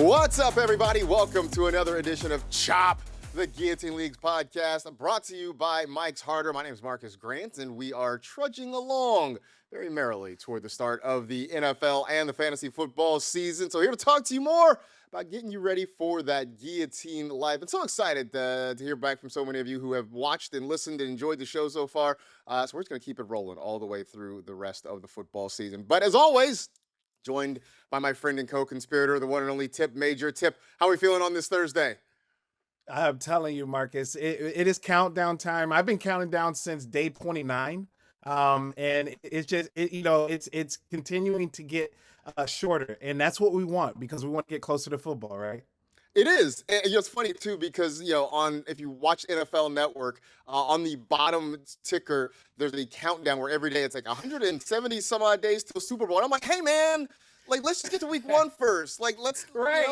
What's up, everybody? Welcome to another edition of Chop, the Guillotine League's podcast, brought to you by Mike's Harder. My name is Marcas Grant, and we are trudging along very merrily toward the start of the NFL and the fantasy football season. So here to talk to you more about getting you ready for that Guillotine life. I'm so excited to hear back from so many of you who have watched and listened and enjoyed the show so far. So we're just going to keep it rolling all the way through the rest of the football season. But as always, joined by my friend and co-conspirator, the one and only Tipp Major. Tipp, how are we feeling on this Thursday? I'm telling you, Marcus, it is countdown time. I've been counting down since day 29. And it's just, it's continuing to get shorter. And that's what we want because we want to get closer to football, right? It is. And it's funny, too, because, if you watch NFL Network, on the bottom ticker, there's a countdown where every day it's like 170 some odd days till Super Bowl. And I'm like, hey, man, let's just get to week one first. Right.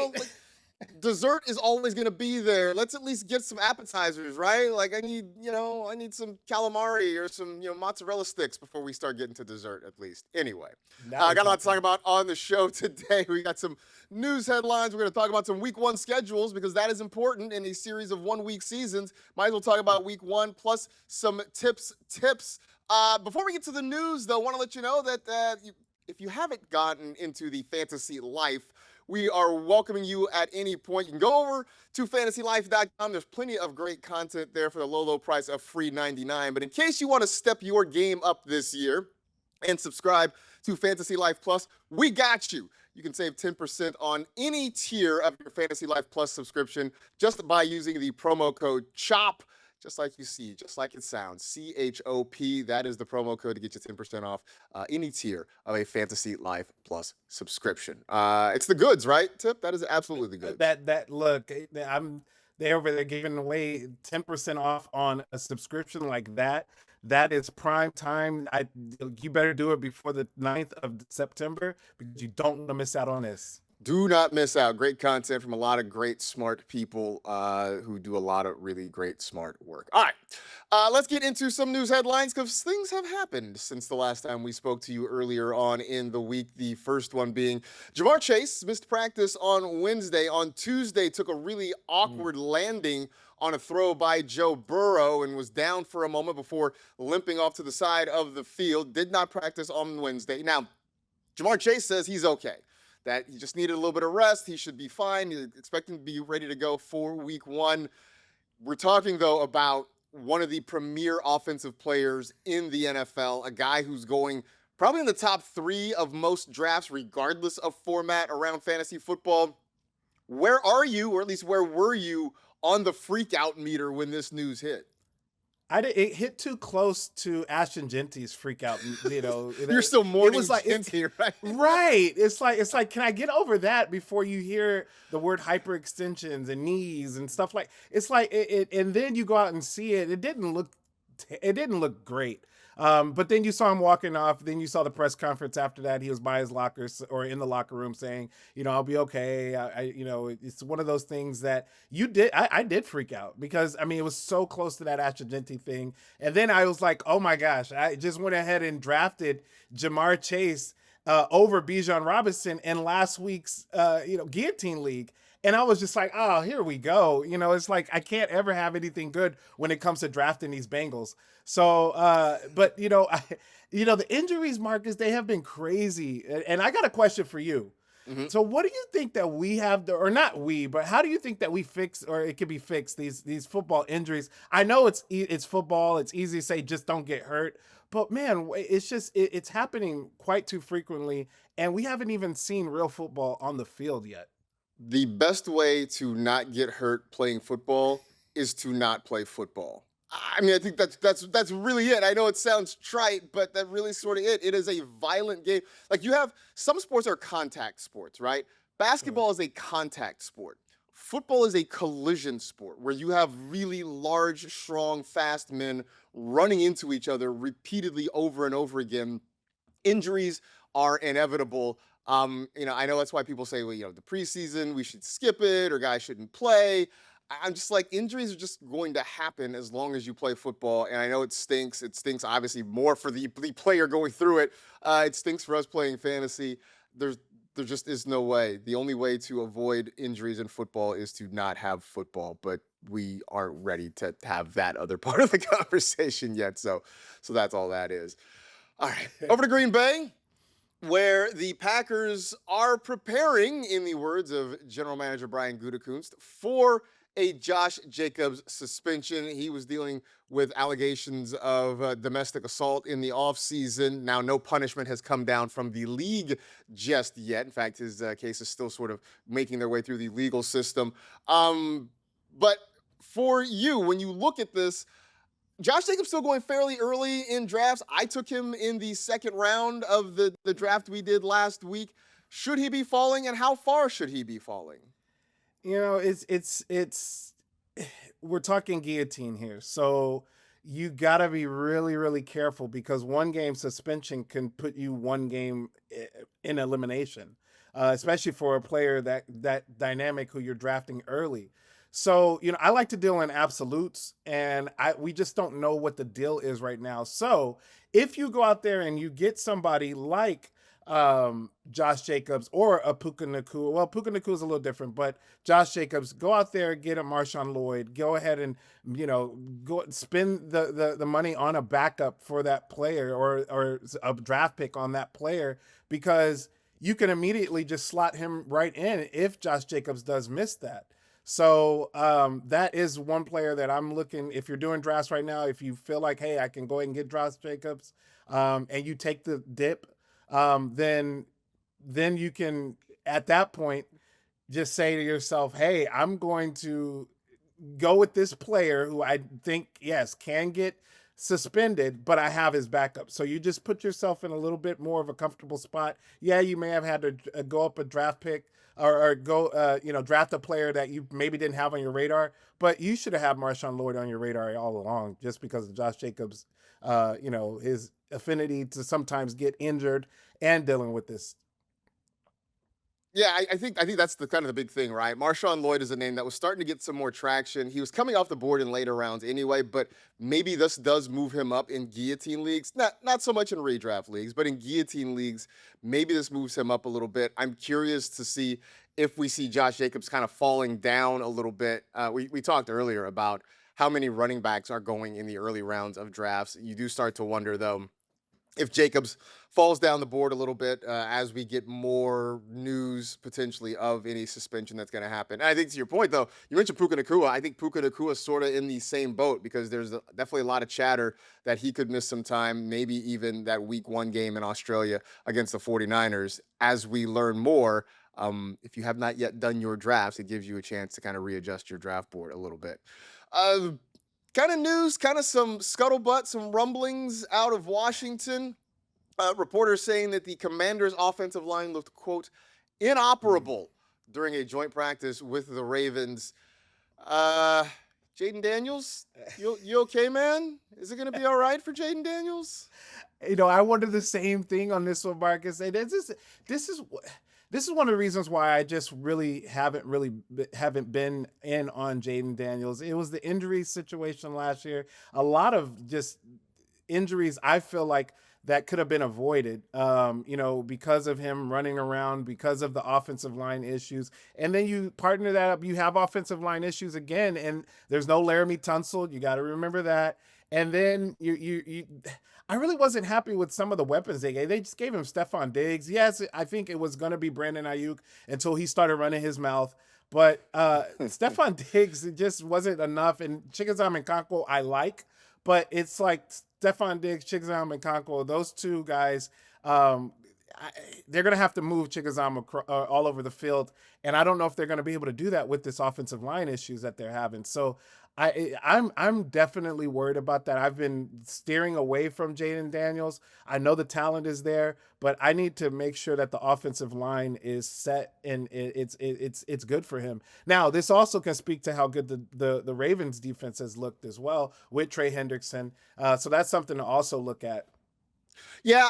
Dessert is always going to be there. Let's at least get some appetizers, right? I need some calamari or some, mozzarella sticks before we start getting to dessert, at least. Anyway, I got a lot to talk about on the show today. We got some news headlines. We're going to talk about some week one schedules because that is important in a series of 1 week seasons. Might as well talk about week one plus some tips. Before we get to the news, though, I want to let you know that if you haven't gotten into the fantasy life, we are welcoming you at any point. You can go over to fantasylife.com. There's plenty of great content there for the low price of free $99. But in case you want to step your game up this year and subscribe to Fantasy Life Plus, we got you. You can save 10% on any tier of your Fantasy Life Plus subscription just by using the promo code CHOP. Just like you see, just like it sounds, CHOP. That is the promo code to get you 10% off any tier of a Fantasy Life Plus subscription. It's the goods, right, Tipp? That is absolutely the goods. Look, they're over there giving away 10% off on a subscription like that. That is prime time. You better do it before the 9th of September because you don't want to miss out on this. Do not miss out. Great content from a lot of great, smart people who do a lot of really great, smart work. All right, let's get into some news headlines because things have happened since the last time we spoke to you earlier on in the week. The first one being Ja'Marr Chase missed practice on Wednesday. On Tuesday, took a really awkward landing on a throw by Joe Burrow and was down for a moment before limping off to the side of the field. Did not practice on Wednesday. Now, Ja'Marr Chase says he's okay, that he just needed a little bit of rest. He should be fine. He's expecting to be ready to go for week one. We're talking, though, about one of the premier offensive players in the NFL, a guy who's going probably in the top 3 of most drafts, regardless of format around fantasy football. Where are you, or at least where were you, on the freak out meter when this news hit? It hit too close to Ashton Genty's freak out. You're still mourning Genty, right? Right. It's like, can I get over that before you hear the word hyperextensions and knees and stuff like? It's like and then you go out and see it. It didn't look great. But then you saw him walking off. Then you saw the press conference after that. He was by his locker or in the locker room saying, I'll be okay. It's one of those things that you did. I did freak out because, it was so close to that Ashton Genty thing. And then I was like, oh my gosh, I just went ahead and drafted Ja'Marr Chase over Bijan Robinson in last week's, Guillotine League. And I was just like, oh, here we go. It's like I can't ever have anything good when it comes to drafting these Bengals. So, but the injuries, Marcus, they have been crazy. And I got a question for you. Mm-hmm. So what do you think that we have, or not we, but how do you think that we fix, or it could be fixed, these football injuries? I know it's football. It's easy to say, just don't get hurt. But man, it's just, it's happening quite too frequently. And we haven't even seen real football on the field yet. The best way to not get hurt playing football is to not play football. I think that's really it. I know it sounds trite, but that really sort of it. It is a violent game. Like, you have some sports are contact sports, right? Basketball is a contact sport. Football is a collision sport where you have really large, strong, fast men running into each other repeatedly over and over again. Injuries are inevitable. I know that's why people say, well, the preseason, we should skip it, or guys shouldn't play. I'm just like, injuries are just going to happen as long as you play football. And I know it stinks. It stinks obviously more for the player going through it. It stinks for us playing fantasy. There's there just is no way. The only way to avoid injuries in football is to not have football, but we aren't ready to have that other part of the conversation yet. So that's all that is. All right, over to Green Bay, where the Packers are preparing, in the words of General Manager Brian Gutekunst, for a Josh Jacobs suspension. He was dealing with allegations of domestic assault in the offseason. Now, no punishment has come down from the league just yet. In fact, his case is still sort of making their way through the legal system. But for you, when you look at this, Josh Jacobs still going fairly early in drafts. I took him in the second round of the draft we did last week. Should he be falling, and how far should he be falling? You know, we're talking guillotine here. So you got to be really, really careful because one game suspension can put you one game in elimination, especially for a player that dynamic who you're drafting early. So, you know, I like to deal in absolutes, and we just don't know what the deal is right now. So if you go out there and you get somebody like Josh Jacobs or a Puka Nacua. Well, Puka Nacua is a little different, but Josh Jacobs, go out there, get a Marshawn Lloyd, go ahead and, you know, go spend the money on a backup for that player or a draft pick on that player, because you can immediately just slot him right in if Josh Jacobs does miss that. So that is one player that I'm looking, if you're doing drafts right now, if you feel like, hey, I can go ahead and get Josh Jacobs, and you take the dip, then you can, at that point, just say to yourself, hey, I'm going to go with this player who I think, yes, can get suspended, but I have his backup. So you just put yourself in a little bit more of a comfortable spot. Yeah, you may have had to go up a draft pick or go, draft a player that you maybe didn't have on your radar, but you should have had Marshawn Lloyd on your radar all along, just because of Josh Jacobs, his affinity to sometimes get injured and dealing with this. Yeah, I think that's the kind of the big thing, right? Marshawn Lloyd is a name that was starting to get some more traction. He was coming off the board in later rounds anyway, but maybe this does move him up in guillotine leagues. Not so much in redraft leagues, but in guillotine leagues, maybe this moves him up a little bit. I'm curious to see if we see Josh Jacobs kind of falling down a little bit. We talked earlier about how many running backs are going in the early rounds of drafts. You do start to wonder, though, if Jacobs falls down the board a little bit as we get more news potentially of any suspension that's going to happen. And I think to your point, though, you mentioned Puka Nacua. I think Puka Nacua is sort of in the same boat because there's definitely a lot of chatter that he could miss some time, maybe even that week one game in Australia against the 49ers. As we learn more, if you have not yet done your drafts, it gives you a chance to kind of readjust your draft board a little bit. Kind of news, kind of some scuttlebutt, some rumblings out of Washington. Reporters saying that the Commanders' offensive line looked, quote, inoperable during a joint practice with the Ravens. Jaden Daniels, you okay, man? Is it going to be all right for Jaden Daniels? You know, I wondered the same thing on this one, Marcus. And this is one of the reasons why I just haven't been in on Jaden Daniels. It was the injury situation last year. A lot of just injuries I feel like that could have been avoided, because of him running around, because of the offensive line issues. And then you partner that up, you have offensive line issues again, and there's no Laramie Tunsil. You got to remember that. And then I really wasn't happy with some of the weapons they gave. They just gave him Stephon Diggs. Yes, I think it was going to be Brandon Ayuk until he started running his mouth. But Stephon Diggs, it just wasn't enough. And Chickasam Nkonkwo, I like. But it's like Stephon Diggs, Chickasam Nkonkwo, those two guys, they're going to have to move Chickasam all over the field. And I don't know if they're going to be able to do that with this offensive line issues that they're having. So I'm definitely worried about that. I've been steering away from Jaden Daniels. I know the talent is there, but I need to make sure that the offensive line is set and it's good for him. Now, this also can speak to how good the Ravens defense has looked as well with Trey Hendrickson. So that's something to also look at. Yeah,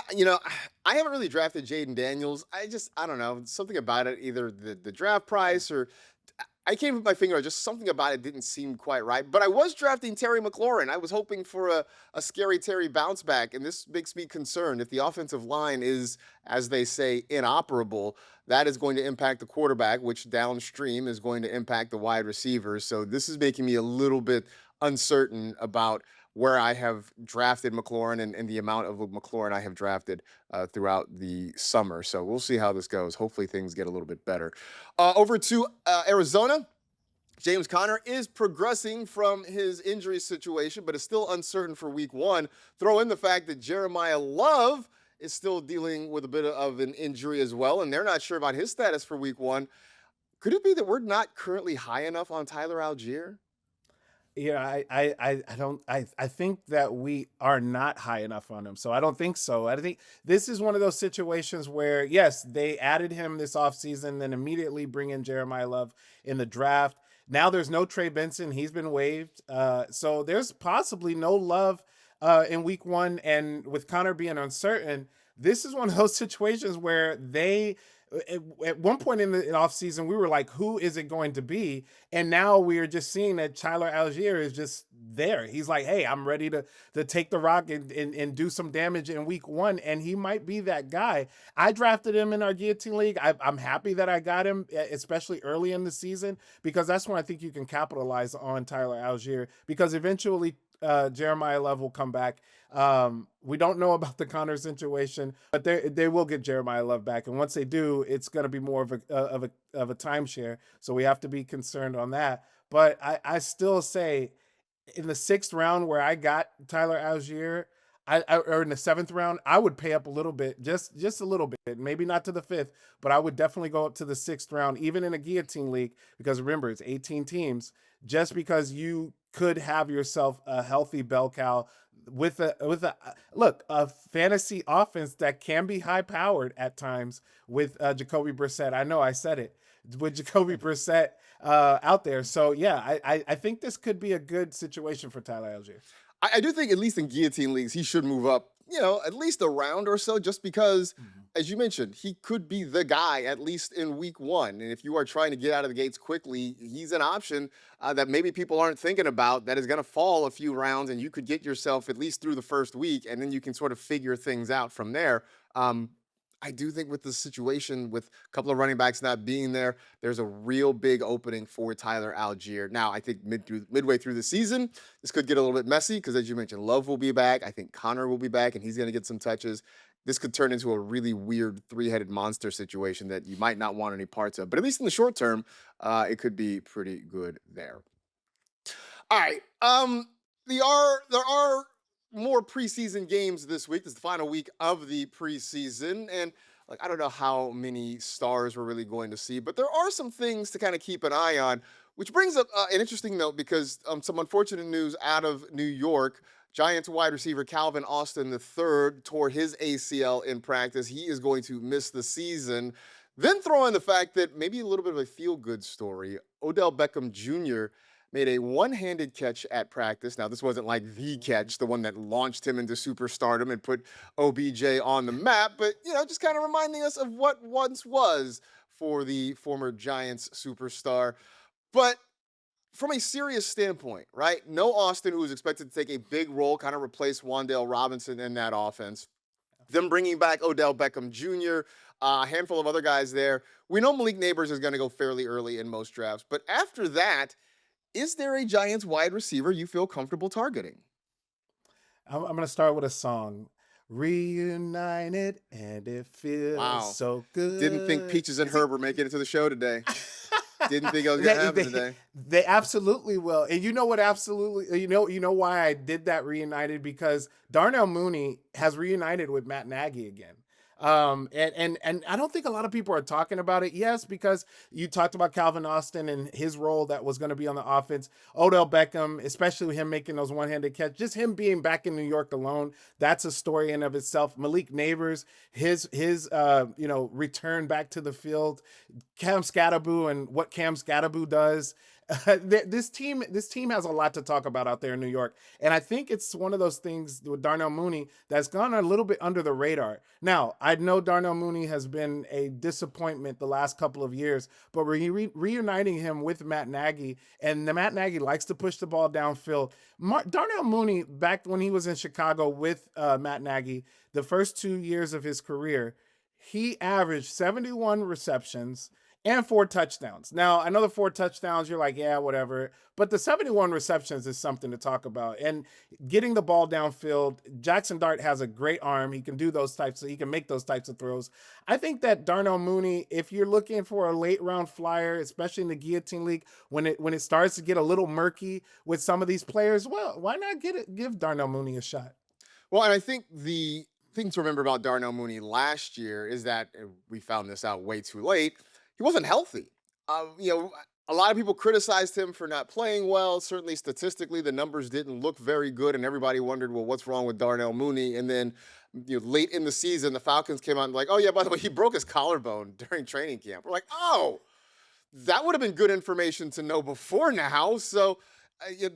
I haven't really drafted Jaden Daniels. I don't know, something about it, either the draft price or I can't put my finger on, just something about it didn't seem quite right. But I was drafting Terry McLaurin. I was hoping for a scary Terry bounce back, and this makes me concerned. If the offensive line is, as they say, inoperable, that is going to impact the quarterback, which downstream is going to impact the wide receivers. So this is making me a little bit uncertain about where I have drafted McLaurin and the amount of McLaurin I have drafted throughout the summer. So we'll see how this goes. Hopefully things get a little bit better. Over to Arizona. James Conner is progressing from his injury situation, but is still uncertain for week one. Throw in the fact that Jeremiah Love is still dealing with a bit of an injury as well, and they're not sure about his status for week one. Could it be that we're not currently high enough on Tyler Algier? Yeah, I think that we are not high enough on him. So I don't think so. I think this is one of those situations where, yes, they added him this offseason, then immediately bring in Jeremiah Love in the draft. Now there's no Trey Benson. He's been waived. So there's possibly no Love in week one. And with Connor being uncertain, this is one of those situations where at one point in the offseason, we were like, who is it going to be? And now we are just seeing that Tyler Algier is just there. He's like, hey, I'm ready to take the rock and do some damage in week one. And he might be that guy. I drafted him in our Guillotine League. I'm happy that I got him, especially early in the season, because that's when I think you can capitalize on Tyler Algier, because eventually Jeremiah Love will come back. We don't know about the Connor situation, but they will get Jeremiah Love back, and once they do, it's going to be more of a timeshare. So we have to be concerned on that. But I still say, in the 6th round where I got Tyler Algier, or in the 7th round, I would pay up a little bit, just a little bit, maybe not to the 5th, but I would definitely go up to the 6th round, even in a Guillotine League, because remember, it's 18 teams, just because you could have yourself a healthy bell cow with a fantasy offense that can be high powered at times with Jakobi Brissett. I know I said it, with Jakobi Brissett out there. So yeah, I think this could be a good situation for Tyler Algier. I do think, at least in Guillotine leagues, he should move up, at least a round or so, just because, as you mentioned, he could be the guy, at least in week one. And if you are trying to get out of the gates quickly, he's an option that maybe people aren't thinking about, that is going to fall a few rounds, and you could get yourself at least through the first week, and then you can sort of figure things out from there. I do think with the situation with a couple of running backs not being there, there's a real big opening for Tyler Algier. Now, I think midway through the season, this could get a little bit messy because, as you mentioned, Love will be back. I think Connor will be back, and he's going to get some touches. This could turn into a really weird three-headed monster situation that you might not want any parts of. But at least in the short term, it could be pretty good there. All right. There are more preseason games this week. This is the final week of the preseason, and I don't know how many stars we're really going to see, but there are some things to kind of keep an eye on, which brings up an interesting note, because some unfortunate news out of New York. Giants wide receiver Calvin Austin III tore his ACL in practice. He is going to miss the season. Then throw in the fact that maybe a little bit of a feel-good story. Odell Beckham Jr. made a one-handed catch at practice. Now, this wasn't like the catch, the one that launched him into superstardom and put OBJ on the map, but, just kind of reminding us of what once was for the former Giants superstar. But from a serious standpoint, right? No Austin, who is expected to take a big role, kind of replace Wan'Dale Robinson in that offense. Them bringing back Odell Beckham Jr., a handful of other guys there. We know Malik Neighbors is going to go fairly early in most drafts, but after that, is there a Giants wide receiver you feel comfortable targeting? I'm going to start with a song. Reunited, and it feels so good. Didn't think Peaches and Herb were making it to the show today. Didn't think it was going to happen today. They absolutely will. And you know what? Absolutely. You know why I did that reunited? Because Darnell Mooney has reunited with Matt Nagy again. And I don't think a lot of people are talking about it. Yes, because you talked about Calvin Austin and his role that was going to be on the offense. Odell Beckham, especially with him making those one-handed catches, just him being back in New York alone, that's a story in of itself. Malik Neighbors, his return back to the field, Cam Scatterboo and what Cam Scatterboo does. this team has a lot to talk about out there in New York, and I think it's one of those things with Darnell Mooney that's gone a little bit under the radar. Now, I know Darnell Mooney has been a disappointment the last couple of years, but reuniting him with Matt Nagy, and the Matt Nagy likes to push the ball downfield. Darnell Mooney, back when he was in Chicago with Matt Nagy, the first 2 years of his career, he averaged 71 receptions and 4 touchdowns. Now, I know the 4 touchdowns, you're like, yeah, whatever. But the 71 receptions is something to talk about. And getting the ball downfield, Jackson Dart has a great arm. He can do he can make those types of throws. I think that Darnell Mooney, if you're looking for a late round flyer, especially in the Guillotine League, when it starts to get a little murky with some of these players, well, why not give Darnell Mooney a shot? Well, and I think the thing to remember about Darnell Mooney last year is that we found this out way too late. He wasn't healthy. A lot of people criticized him for not playing well. Certainly, statistically, the numbers didn't look very good, and everybody wondered, well, what's wrong with Darnell Mooney? And then, late in the season, the Falcons came out and like, oh yeah, by the way, he broke his collarbone during training camp. We're like, oh, that would have been good information to know before now. So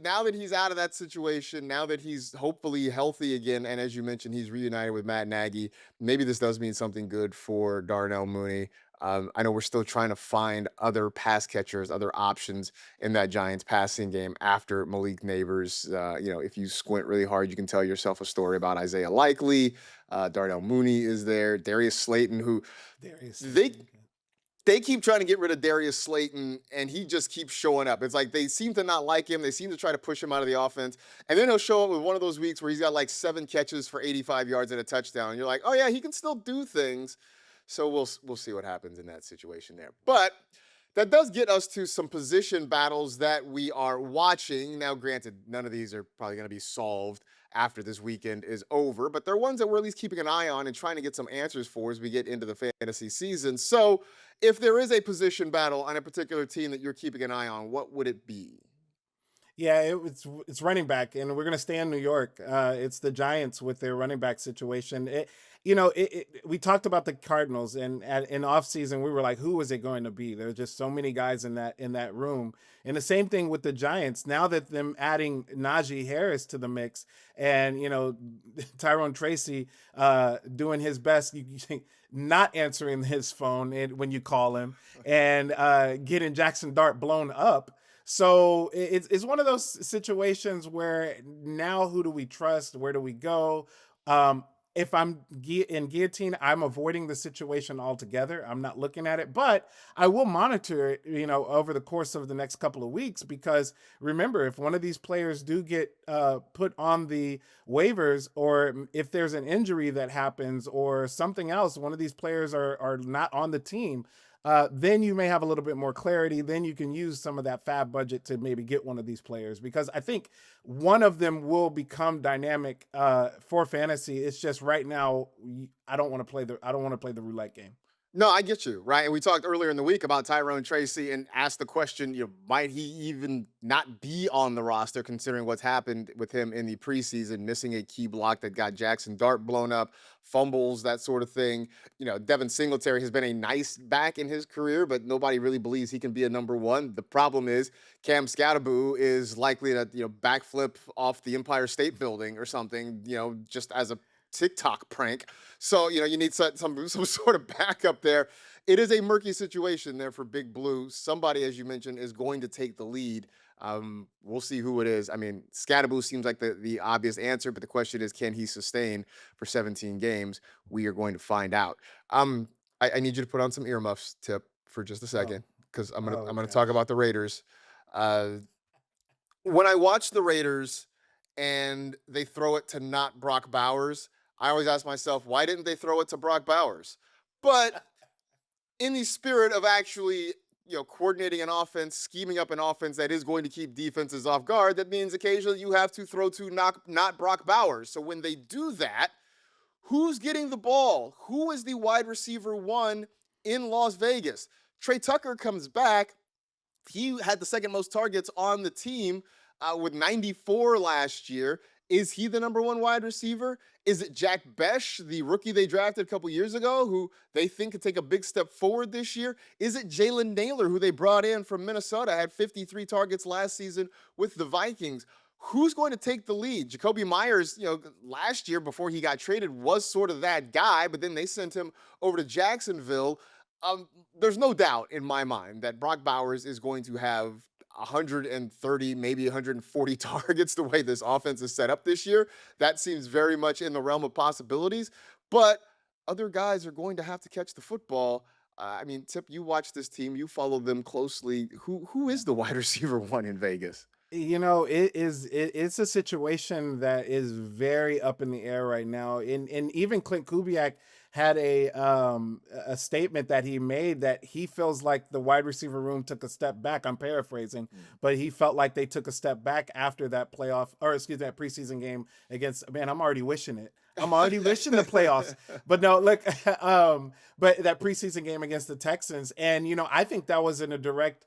now that he's out of that situation, now that he's hopefully healthy again, and as you mentioned, he's reunited with Matt Nagy, maybe this does mean something good for Darnell Mooney. I know we're still trying to find other pass catchers, other options in that Giants passing game after Malik Neighbors. If you squint really hard, you can tell yourself a story about Isaiah Likely. Darnell Mooney is there. Darius Slayton, who they keep trying to get rid of Darius Slayton, and he just keeps showing up. It's like they seem to not like him. They seem to try to push him out of the offense. And then he'll show up with one of those weeks where he's got like 7 catches for 85 yards and a touchdown. And you're like, oh, yeah, he can still do things. So we'll see what happens in that situation there. But that does get us to some position battles that we are watching. Now, granted, none of these are probably going to be solved after this weekend is over, but they're ones that we're at least keeping an eye on and trying to get some answers for as we get into the fantasy season. So if there is a position battle on a particular team that you're keeping an eye on, what would it be? Yeah, it's running back, and we're gonna stay in New York. It's the Giants with their running back situation. We talked about the Cardinals, and in off season we were like, who was it going to be? There's just so many guys in that room, and the same thing with the Giants. Now that them adding Najee Harris to the mix, and Tyrone Tracy doing his best, not answering his phone when you call him, and getting Jackson Dart blown up. So it's one of those situations where now who do we trust? Where do we go? If I'm in Guillotine, I'm avoiding the situation altogether. I'm not looking at it, but I will monitor it, over the course of the next couple of weeks, because remember, if one of these players do get put on the waivers, or if there's an injury that happens or something else, one of these players are not on the team, then you may have a little bit more clarity. Then you can use some of that fab budget to maybe get one of these players, because I think one of them will become dynamic for fantasy. It's just right now I don't want to play the roulette game. No, I get you, right? And we talked earlier in the week about Tyrone Tracy and asked the question, might he even not be on the roster considering what's happened with him in the preseason, missing a key block that got Jackson Dart blown up, fumbles, that sort of thing. Devin Singletary has been a nice back in his career, but nobody really believes he can be a number one. The problem is Cam Scatterboo is likely to, backflip off the Empire State Building or something, just as a TikTok prank. So, you need some sort of backup there. It is a murky situation there for Big Blue. Somebody, as you mentioned, is going to take the lead. We'll see who it is. I mean, Scatterboo seems like the obvious answer, but the question is, can he sustain for 17 games? We are going to find out. I need you to put on some earmuffs, Tip, for just a second, because I'm gonna talk about the Raiders. When I watch the Raiders and they throw it to not Brock Bowers, I always ask myself, why didn't they throw it to Brock Bowers? But in the spirit of actually, coordinating an offense, scheming up an offense that is going to keep defenses off guard, that means occasionally you have to throw to not Brock Bowers. So when they do that, who's getting the ball? Who is the wide receiver one in Las Vegas? Trey Tucker comes back. He had the second most targets on the team with 94 last year. Is he the number one wide receiver? Is it Jack Besh, the rookie they drafted a couple years ago, who they think could take a big step forward this year? Is it Jalen Naylor, who they brought in from Minnesota, had 53 targets last season with the Vikings? Who's going to take the lead? Jacoby Myers, last year before he got traded was sort of that guy, but then they sent him over to Jacksonville. There's no doubt in my mind that Brock Bowers is going to have 130, maybe 140 targets the way this offense is set up this year. That seems very much in the realm of possibilities, but other guys are going to have to catch the football. I mean, Tip, you watch this team, you follow them closely. Who is the wide receiver one in Vegas? It's a situation that is very up in the air right now. And even Clint Kubiak had a statement that he made that he feels like the wide receiver room took a step back. I'm paraphrasing, but he felt like they took a step back after that that preseason game against, man, I'm already wishing it. I'm already wishing the playoffs. But no, look, but that preseason game against the Texans, and I think that was in a direct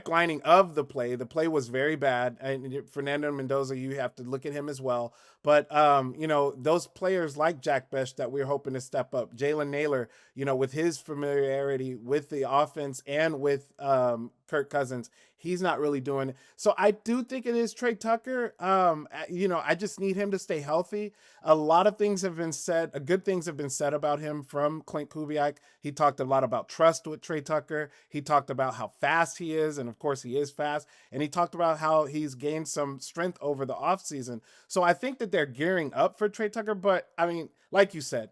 lining of the play. The play was very bad, and Fernando Mendoza, you have to look at him as well. But those players like Jack Besh that we're hoping to step up, Jalen Naylor, with his familiarity with the offense and with Kirk Cousins, he's not really doing it. So I do think it is Trey Tucker. I just need him to stay healthy. A lot of things have been said, good things have been said about him from Clint Kubiak. He talked a lot about trust with Trey Tucker. He talked about how fast he is, and of course he is fast. And he talked about how he's gained some strength over the offseason. So I think that they're gearing up for Trey Tucker. But I mean, like you said,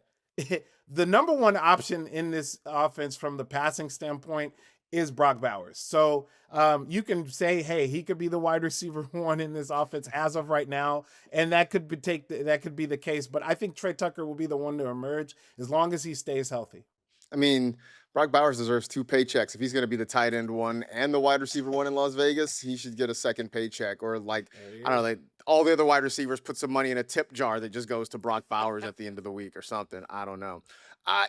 the number one option in this offense from the passing standpoint is Brock Bowers. So you can say, hey, he could be the wide receiver one in this offense as of right now, and that could be the case. But I think Trey Tucker will be the one to emerge as long as he stays healthy. I mean, Brock Bowers deserves two paychecks. If he's going to be the tight end one and the wide receiver one in Las Vegas, he should get a second paycheck. Or I don't know, all the other wide receivers put some money in a tip jar that just goes to Brock Bowers at the end of the week or something. I don't know.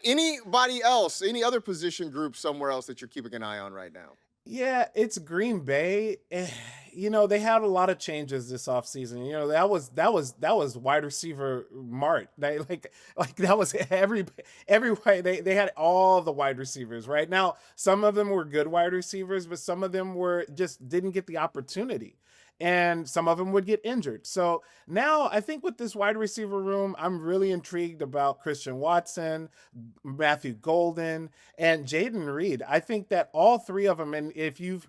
Anybody else? Any other position group somewhere else that you're keeping an eye on right now? Yeah, it's Green Bay. They had a lot of changes this offseason. That was wide receiver Mart. That was everybody. They had all the wide receivers right now. Some of them were good wide receivers, but some of them just didn't get the opportunity. And some of them would get injured. So now I think with this wide receiver room, I'm really intrigued about Christian Watson, Matthew Golden, and Jaden Reed. I think that all three of them, and if you've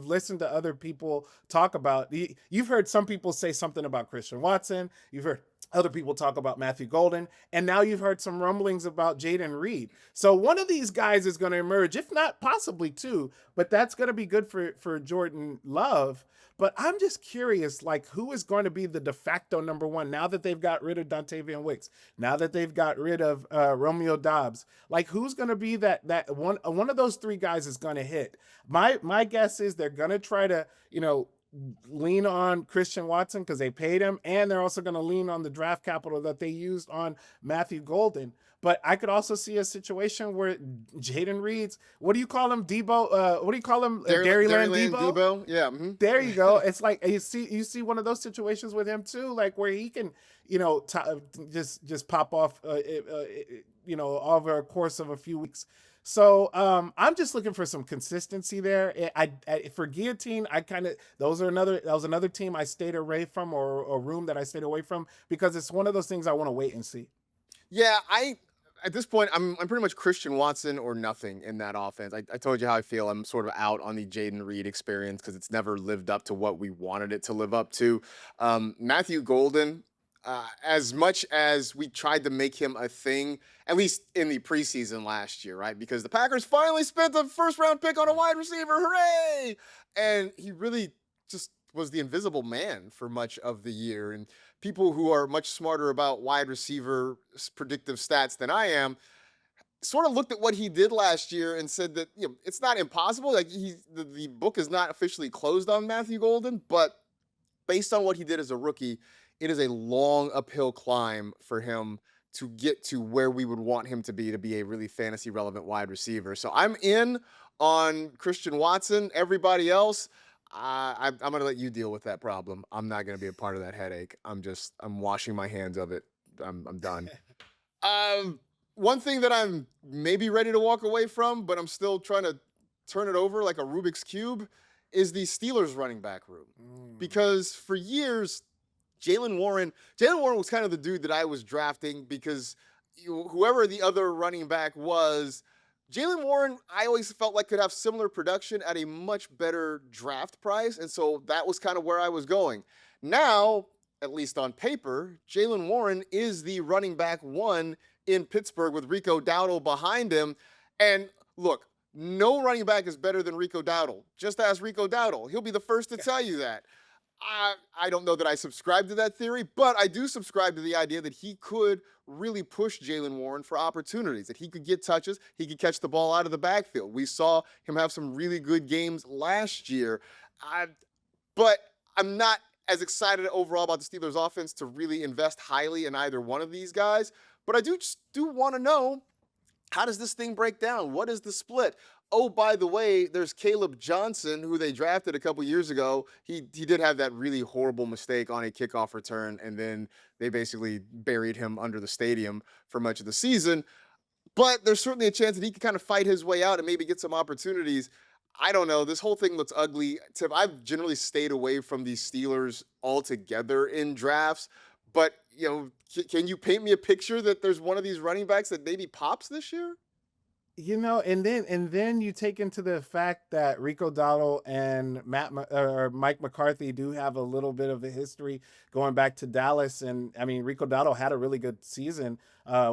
listened to other people talk about, you've heard some people say something about Christian Watson, you've heard other people talk about Matthew Golden, and now you've heard some rumblings about Jaden Reed. So one of these guys is going to emerge, if not possibly two, but that's going to be good for Jordan Love. But I'm just curious, who is going to be the de facto number one now that they've got rid of Dontavian Wicks, now that they've got rid of Romeo Dobbs? Who's going to be that one of those three guys is going to hit? My guess is they're going to try to, lean on Christian Watson because they paid him, and they're also going to lean on the draft capital that they used on Matthew Golden. But I could also see a situation where Jaden Reed's, what do you call him, Debo? What do you call him, Dairyland Debo? Yeah. Mm-hmm. There you go. It's like you see one of those situations with him too, where he can, just pop off, over a course of a few weeks. So I'm just looking for some consistency there. For Guillotine, that was another team I stayed away from, or a room that I stayed away from, because it's one of those things I want to wait and see. Yeah, at this point, I'm pretty much Christian Watson or nothing in that offense. I told you how I feel. I'm sort of out on the Jaden Reed experience because it's never lived up to what we wanted it to live up to. Matthew Golden, as much as we tried to make him a thing, at least in the preseason last year, right? Because the Packers finally spent the first round pick on a wide receiver. Hooray! And he really just was the invisible man for much of the year. And people who are much smarter about wide receiver predictive stats than I am sort of looked at what he did last year and said that it's not impossible. The book is not officially closed on Matthew Golden, but based on what he did as a rookie, it is a long uphill climb for him to get to where we would want him to be a really fantasy relevant wide receiver. So I'm in on Christian Watson. Everybody else, I'm gonna let you deal with that problem. I'm not gonna be a part of that headache. I'm washing my hands of it. I'm done. Um, One thing that I'm maybe ready to walk away from, but I'm still trying to turn it over like a Rubik's cube, is the Steelers running back room. Mm. Because for years, Jalen Warren was kind of the dude that I was drafting because whoever the other running back was, Jalen Warren, I always felt like could have similar production at a much better draft price. And so that was kind of where I was going. Now, at least on paper, Jalen Warren is the running back one in Pittsburgh with Rico Dowdle behind him. And look, no running back is better than Rico Dowdle. Just ask Rico Dowdle. He'll be the first to tell you that. I don't know that I subscribe to that theory, but I do subscribe to the idea that he could really push Jalen Warren for opportunities, that he could get touches, he could catch the ball out of the backfield. We saw him have some really good games last year. But I'm not as excited overall about the Steelers offense to really invest highly in either one of these guys. But I do want to know, how does this thing break down? What is the split? Oh, by the way, there's Caleb Johnson, who they drafted a couple years ago. He did have that really horrible mistake on a kickoff return, and then they basically buried him under the stadium for much of the season. But there's certainly a chance that he could kind of fight his way out and maybe get some opportunities. I don't know. This whole thing looks ugly. Tip, I've generally stayed away from these Steelers altogether in drafts. But, can you paint me a picture that there's one of these running backs that maybe pops this year? And then you take into the fact that Rico Dowdle and or Mike McCarthy do have a little bit of a history going back to Dallas, and I mean Rico Dowdle had a really good season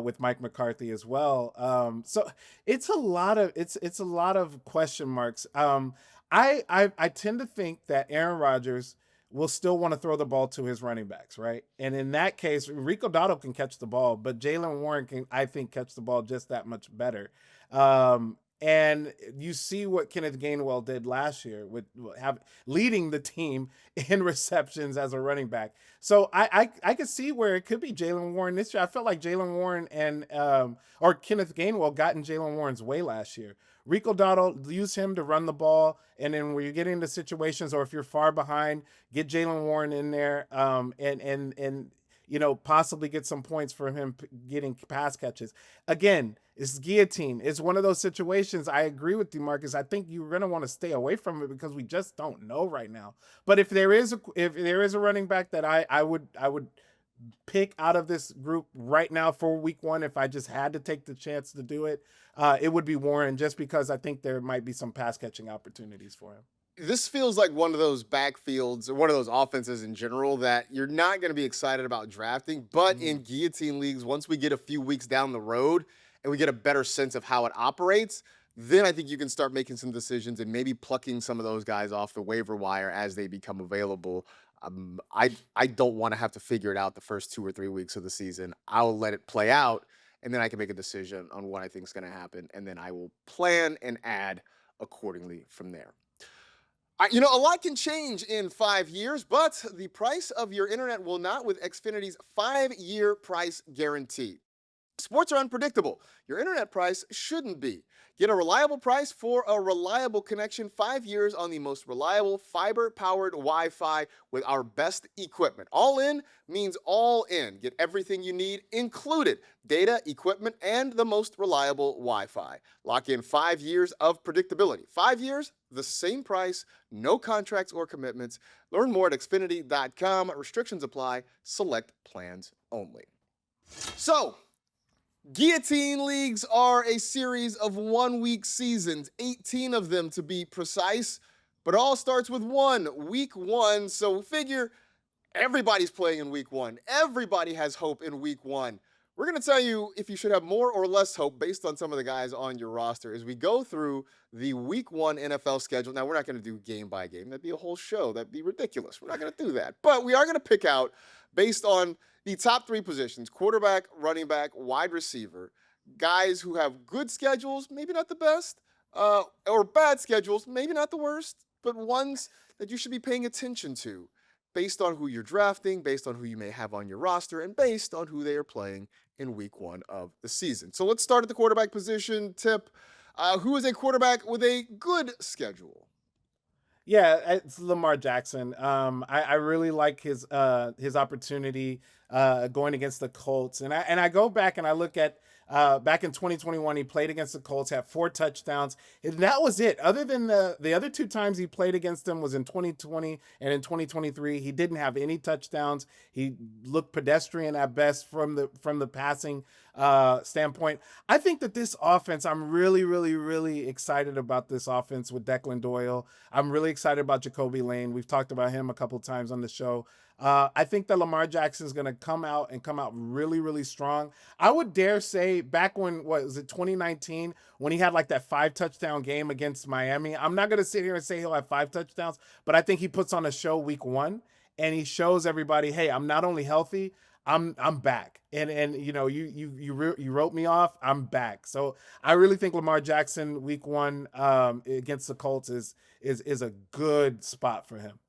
with Mike McCarthy as well. So it's a lot of question marks. I tend to think that Aaron Rodgers will still want to throw the ball to his running backs, right? And in that case, Rico Dowdle can catch the ball, but Jalen Warren can, I think, catch the ball just that much better. And you see what Kenneth Gainwell did last year with leading the team in receptions as a running back. So I could see where it could be Jalen Warren this year. I felt like Jalen Warren and or Kenneth Gainwell got in Jalen Warren's way last year. Rico Dowdle, use him to run the ball, and then when you get into situations, or if you're far behind, get Jalen Warren in there, and possibly get some points for him getting pass catches. Again, it's guillotine. It's one of those situations. I agree with you, Marcus. I think you're going to want to stay away from it because we just don't know right now. But if there is a running back that I would pick out of this group right now for week one, if I just had to take the chance to do it, it would be Warren, just because I think there might be some pass catching opportunities for him. This feels like one of those backfields or one of those offenses in general that you're not going to be excited about drafting. But in guillotine leagues, once we get a few weeks down the road and we get a better sense of how it operates, then I think you can start making some decisions and maybe plucking some of those guys off the waiver wire as they become available. I don't want to have to figure it out the first 2 or 3 weeks of the season. I'll let it play out, and then I can make a decision on what I think is going to happen, and then I will plan and add accordingly from there. A lot can change in 5 years, but the price of your internet will not with Xfinity's 5-year price guarantee. Sports are unpredictable. Your internet price shouldn't be. Get a reliable price for a reliable connection, 5 years on the most reliable fiber-powered Wi-Fi with our best equipment. All in means all in. Get everything you need included: data, equipment, and the most reliable Wi-Fi. Lock in 5 years of predictability. 5 years, the same price, no contracts or commitments. Learn more at xfinity.com. Restrictions apply. Select plans only. So, guillotine leagues are a series of 1-week seasons, 18 of them to be precise, but it all starts with week one. So figure everybody's playing in week one. Everybody has hope in week one. We're going to tell you if you should have more or less hope based on some of the guys on your roster as we go through the week one NFL schedule. Now, we're not going to do game by game. That'd be a whole show. That'd be ridiculous. We're not going to do that. But we are going to pick out, based on the top 3 positions: quarterback, running back, wide receiver, guys who have good schedules, maybe not the best, or bad schedules, maybe not the worst, but ones that you should be paying attention to based on who you're drafting, based on who you may have on your roster, and based on who they are playing in week one of the season. So let's start at the quarterback position. Tip, who is a quarterback with a good schedule? Yeah, it's Lamar Jackson. I really like his opportunity going against the Colts, and I go back and I look at back in 2021 he played against the Colts, had 4 touchdowns, and that was it. Other than the other 2 times he played against them was in 2020 and in 2023. He didn't have any touchdowns. He looked pedestrian at best from the passing standpoint. I think that this offense, I'm really, really, really excited about this offense with Declan Doyle. I'm really excited about Jakobi Lane. We've talked about him a couple times on the show. I think that Lamar Jackson is going to come out really, really strong. I would dare say back when, what was it, 2019, when he had like that 5 touchdown game against Miami. I'm not going to sit here and say he'll have 5 touchdowns, but I think he puts on a show week 1 and he shows everybody, hey, I'm not only healthy, I'm back. And you wrote me off. I'm back. So I really think Lamar Jackson week 1 against the Colts is a good spot for him.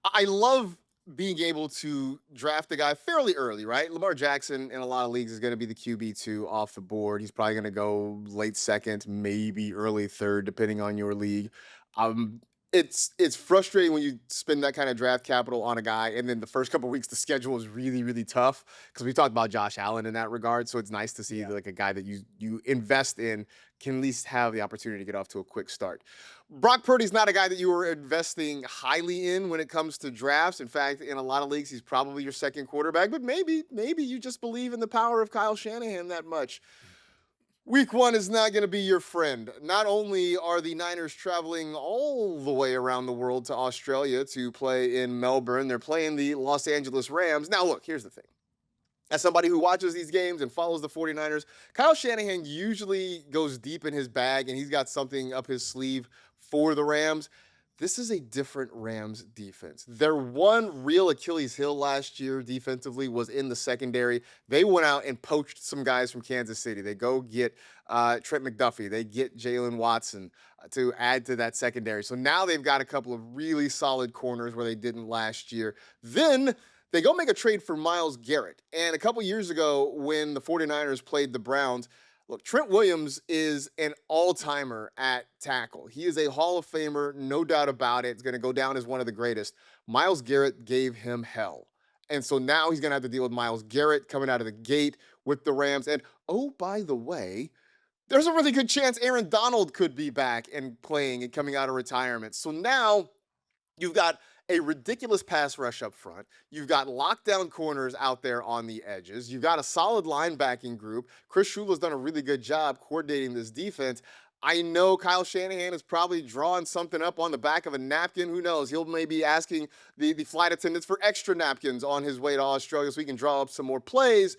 I love being able to draft a guy fairly early, right? Lamar Jackson in a lot of leagues is going to be the QB2 off the board. He's probably going to go late second, maybe early third, depending on your league. Um, it's frustrating when you spend that kind of draft capital on a guy, and then the first couple of weeks the schedule is really really tough because we talked about Josh Allen in that regard. So it's nice to see Yeah. like a guy that you invest in can at least have the opportunity to get off to a quick start. Brock Purdy's not a guy that you were investing highly in when it comes to drafts. In fact, in a lot of leagues, he's probably your second quarterback, but maybe you just believe in the power of Kyle Shanahan that much. Week 1 is not going to be your friend. Not only are the Niners traveling all the way around the world to Australia to play in Melbourne, they're playing the Los Angeles Rams. Now, look, here's the thing. As somebody who watches these games and follows the 49ers, Kyle Shanahan usually goes deep in his bag and he's got something up his sleeve for the Rams. This is a different Rams defense. Their one real Achilles heel last year defensively was in the secondary. They went out and poached some guys from Kansas City. They go get Trent McDuffie. They get Jalen Watson to add to that secondary. So now they've got a couple of really solid corners where they didn't last year. Then they go make a trade for Myles Garrett. And a couple years ago, when the 49ers played the Browns, look, Trent Williams is an all-timer at tackle. He is a Hall of Famer, no doubt about it. It's going to go down as one of the greatest. Myles Garrett gave him hell. And so now he's going to have to deal with Myles Garrett coming out of the gate with the Rams. And oh, by the way, there's a really good chance Aaron Donald could be back and playing and coming out of retirement. So now you've got a ridiculous pass rush up front. You've got lockdown corners out there on the edges. You've got a solid linebacking group. Chris Shula's done a really good job coordinating this defense. I know Kyle Shanahan is probably drawing something up on the back of a napkin. Who knows? He'll maybe asking the flight attendants for extra napkins on his way to Australia so he can draw up some more plays.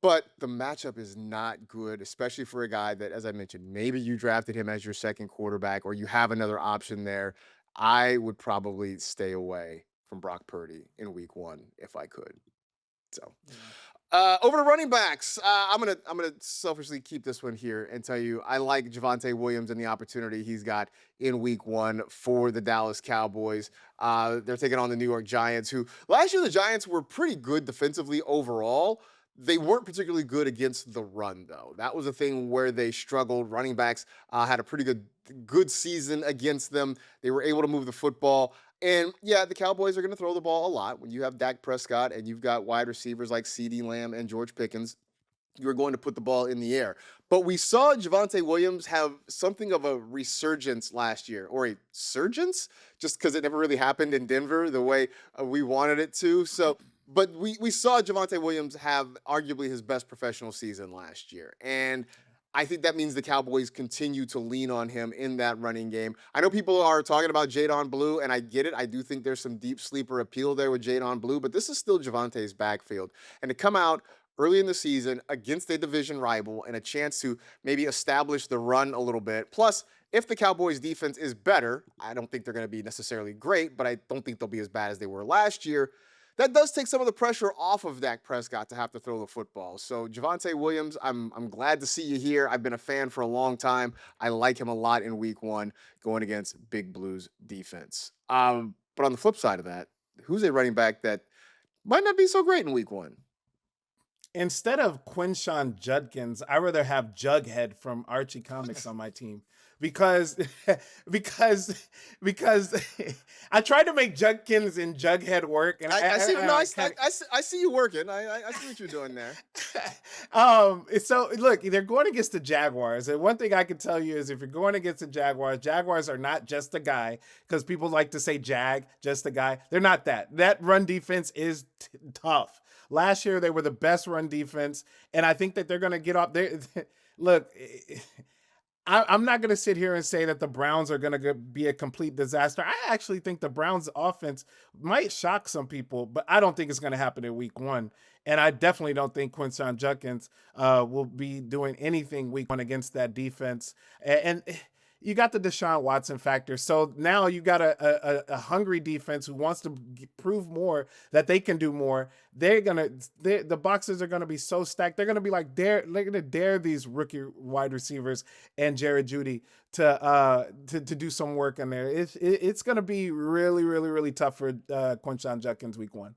But the matchup is not good, especially for a guy that, as I mentioned, maybe you drafted him as your second quarterback or you have another option there. I would probably stay away from Brock Purdy in week 1 if I could. So over to running backs. I'm gonna selfishly keep this one here and tell you I like Javonte Williams and the opportunity he's got in week 1 for the Dallas Cowboys. They're taking on the New York Giants, who last year the Giants were pretty good defensively overall. They weren't particularly good against the run, though. That was a thing where they struggled. Running backs had a pretty good season against them. They were able to move the football. And yeah, the Cowboys are going to throw the ball a lot. When you have Dak Prescott and you've got wide receivers like CeeDee Lamb and George Pickens, you're going to put the ball in the air. But we saw Javonte Williams have something of a resurgence last year, or a surgence, just because it never really happened in Denver the way we wanted it to. So, but we saw Javonte Williams have arguably his best professional season last year. And I think that means the Cowboys continue to lean on him in that running game. I know people are talking about Jadon Blue, and I get it. I do think there's some deep sleeper appeal there with Jadon Blue, but this is still Javonte's backfield. And to come out early in the season against a division rival and a chance to maybe establish the run a little bit. Plus, if the Cowboys defense is better, I don't think they're going to be necessarily great, but I don't think they'll be as bad as they were last year. That does take some of the pressure off of Dak Prescott to have to throw the football. So Javonte Williams, I'm glad to see you here. I've been a fan for a long time. I like him a lot in week 1 going against Big Blues defense. But on the flip side of that, who's a running back that might not be so great in week 1? Instead of Quinshawn Judkins, I rather have Jughead from Archie Comics on my team. because because because I tried to make Judkins and Jughead work, and I see. No, I kind I see you working. I see what you're doing there. so look, they're going against the Jaguars, and one thing I can tell you is if you're going against the Jaguars, Jaguars are not just a guy, because people like to say just a guy. They're not that. That run defense is tough. Last year they were the best run defense, and I think that they're going to get off there. Look, I'm not going to sit here and say that the Browns are going to be a complete disaster. I actually think the Browns offense might shock some people, but I don't think it's going to happen in week 1. And I definitely don't think Quinshon Judkins will be doing anything week 1 against that defense. And you got the Deshaun Watson factor. So now you got a hungry defense who wants to prove more, that they can do more. The boxes are gonna be so stacked. They're gonna be like they're gonna dare these rookie wide receivers and Jared Jeudy to do some work in there. It's gonna be really, really, really tough for Quinshon Judkins week 1.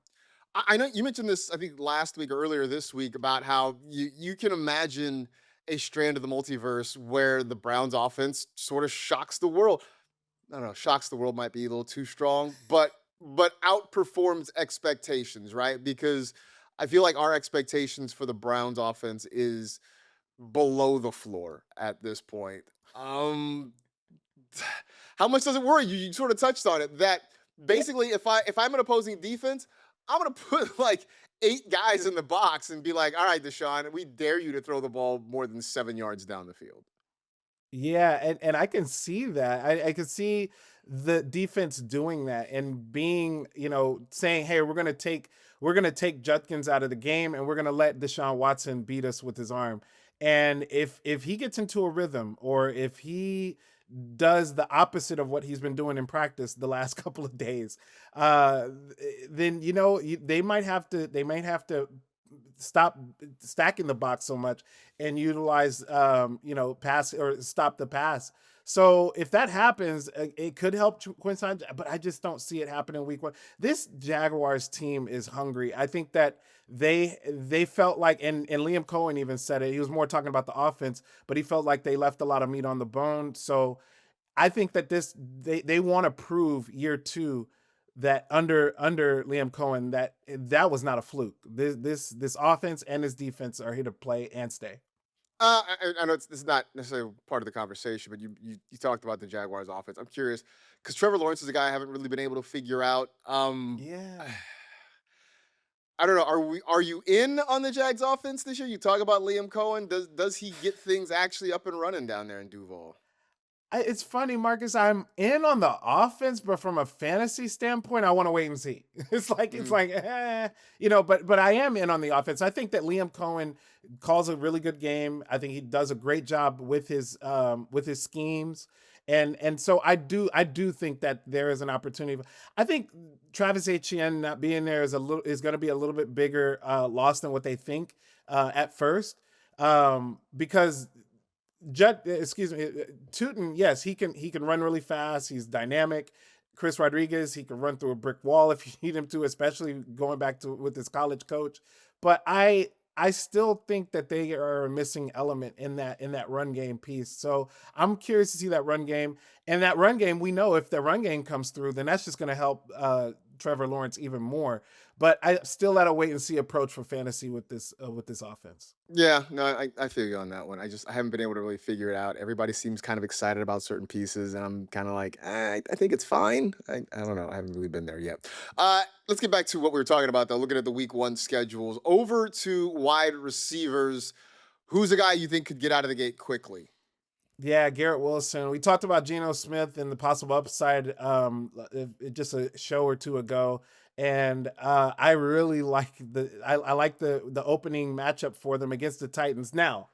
I know you mentioned this, I think last week or earlier this week, about how you can imagine a strand of the multiverse where the Browns offense sort of shocks the world. I don't know, shocks the world might be a little too strong, but outperforms expectations, right? Because I feel like our expectations for the Browns offense is below the floor at this point. How much does it worry you? You sort of touched on it, that basically if I'm an opposing defense, I'm gonna put like 8 guys in the box and be like, all right, Deshaun, we dare you to throw the ball more than 7 yards down the field. Yeah, and I can see that. I can see the defense doing that and being, saying, "Hey, we're gonna take Judkins out of the game, and we're gonna let Deshaun Watson beat us with his arm." And if he gets into a rhythm, or if he does the opposite of what he's been doing in practice the last couple of days, uh, then they might have to stop stacking the box so much and utilize pass, or stop the pass. So if that happens, it could help Quincy, but I just don't see it happening week 1. This Jaguars team is hungry. I think that they felt like, and Liam Cohen even said it. He was more talking about the offense, but he felt like they left a lot of meat on the bone. So I think that they want to prove year 2 that under Liam Cohen, that was not a fluke. This offense and his defense are here to play and stay. I know this is not necessarily part of the conversation, but you talked about the Jaguars offense. I'm curious because Trevor Lawrence is a guy I haven't really been able to figure out. Yeah. I don't know. Are you in on the Jags offense this year? You talk about Liam Cohen. Does he get things actually up and running down there in Duval? It's funny, Marcus. I'm in on the offense, but from a fantasy standpoint, I want to wait and see. But I am in on the offense. I think that Liam Cohen calls a really good game. I think he does a great job with his schemes, and so I do think that there is an opportunity. I think Travis Etienne not being there is going to be a little bit bigger loss than what they think at first, because Tootin, yes, he can run really fast. He's dynamic. Chris Rodriguez, he can run through a brick wall if you need him to, especially going back to with his college coach. But I still think that they are a missing element in that run game piece. So I'm curious to see that run game. And that run game, we know if the run game comes through, then that's just going to help Trevor Lawrence even more. But I still at a wait and see approach for fantasy with this offense. Yeah, no, I feel you on that one. I haven't been able to really figure it out. Everybody seems kind of excited about certain pieces, and I'm kind of like, I think it's fine. I don't know. I haven't really been there yet. Let's get back to what we were talking about though. Looking at the week 1 schedules, over to wide receivers. Who's a guy you think could get out of the gate quickly? Yeah, Garrett Wilson. We talked about Geno Smith and the possible upside just a show or two ago, and I really like I like the opening matchup for them against the Titans. Now,